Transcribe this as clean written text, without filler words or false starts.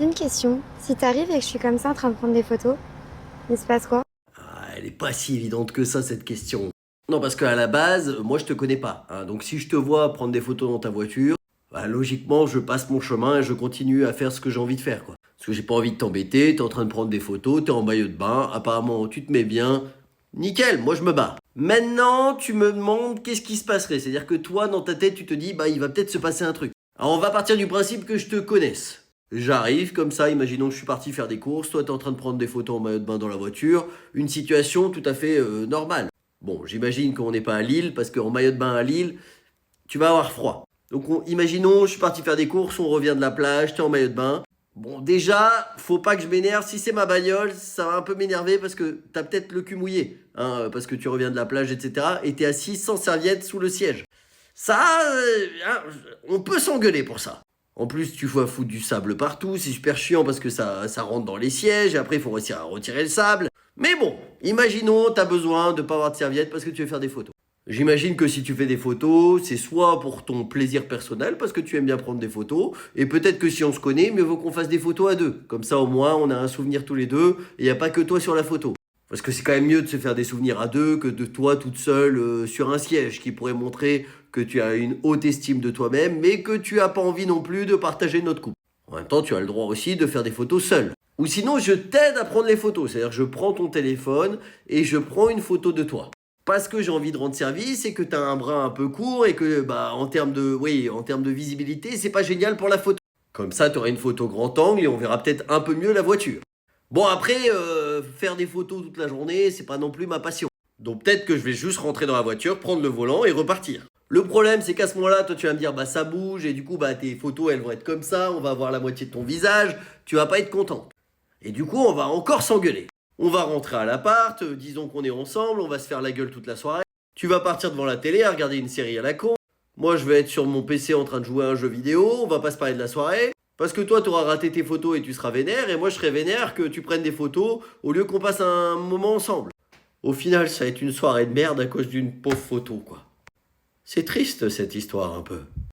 J'ai une question. Si t'arrives et que je suis comme ça en train de prendre des photos, il se passe quoi? Ah, elle est pas si évidente que ça, cette question. Non, parce qu'à la base, moi, je te connais pas, hein. Donc, si je te vois prendre des photos dans ta voiture, bah, logiquement, je passe mon chemin et je continue à faire ce que j'ai envie de faire, quoi. Parce que j'ai pas envie de t'embêter, t'es en train de prendre des photos, t'es en maillot de bain, apparemment, tu te mets bien. Nickel, moi, je me barre. Maintenant, tu me demandes qu'est-ce qui se passerait. C'est-à-dire que toi, dans ta tête, tu te dis, bah, il va peut-être se passer un truc. Alors, on va partir du principe que je te connaisse. J'arrive comme ça, imaginons que je suis parti faire des courses, toi t'es en train de prendre des photos en maillot de bain dans la voiture, une situation tout à fait normale. Bon, j'imagine qu'on n'est pas à Lille, parce qu'en maillot de bain à Lille, tu vas avoir froid. Donc imaginons, je suis parti faire des courses, on revient de la plage, t'es en maillot de bain. Bon, déjà, faut pas que je m'énerve. Si c'est ma bagnole, ça va un peu m'énerver parce que t'as peut-être le cul mouillé, hein, parce que tu reviens de la plage, etc. Et t'es assis sans serviette sous le siège. Ça, hein, on peut s'engueuler pour ça. En plus, tu vois foutre du sable partout, c'est super chiant parce que ça rentre dans les sièges, et après il faut réussir à retirer le sable. Mais bon, imaginons, t'as besoin de pas avoir de serviette parce que tu veux faire des photos. J'imagine que si tu fais des photos, c'est soit pour ton plaisir personnel, parce que tu aimes bien prendre des photos, et peut-être que si on se connaît, mieux vaut qu'on fasse des photos à deux. Comme ça, au moins, on a un souvenir tous les deux, et il n'y a pas que toi sur la photo. Parce que c'est quand même mieux de se faire des souvenirs à deux que de toi toute seule sur un siège, qui pourrait montrer que tu as une haute estime de toi-même, mais que tu n'as pas envie non plus de partager notre couple. En même temps, tu as le droit aussi de faire des photos seul. Ou sinon, je t'aide à prendre les photos. C'est-à-dire, je prends ton téléphone et je prends une photo de toi. Parce que j'ai envie de rendre service et que tu as un bras un peu court et que, bah, en termes de visibilité, c'est pas génial pour la photo. Comme ça, tu auras une photo grand angle et on verra peut-être un peu mieux la voiture. Bon, après, faire des photos toute la journée, c'est pas non plus ma passion. Donc peut-être que je vais juste rentrer dans la voiture, prendre le volant et repartir. Le problème, c'est qu'à ce moment-là, toi, tu vas me dire, bah ça bouge et du coup, bah tes photos, elles vont être comme ça, on va voir la moitié de ton visage, tu vas pas être content. Et du coup, on va encore s'engueuler. On va rentrer à l'appart, disons qu'on est ensemble, on va se faire la gueule toute la soirée. Tu vas partir devant la télé à regarder une série à la con. Moi, je vais être sur mon PC en train de jouer à un jeu vidéo, on va pas se parler de la soirée. Parce que toi, tu auras raté tes photos et tu seras vénère, et moi, je serai vénère que tu prennes des photos au lieu qu'on passe un moment ensemble. Au final, ça va être une soirée de merde à cause d'une pauvre photo, quoi. C'est triste, cette histoire, un peu.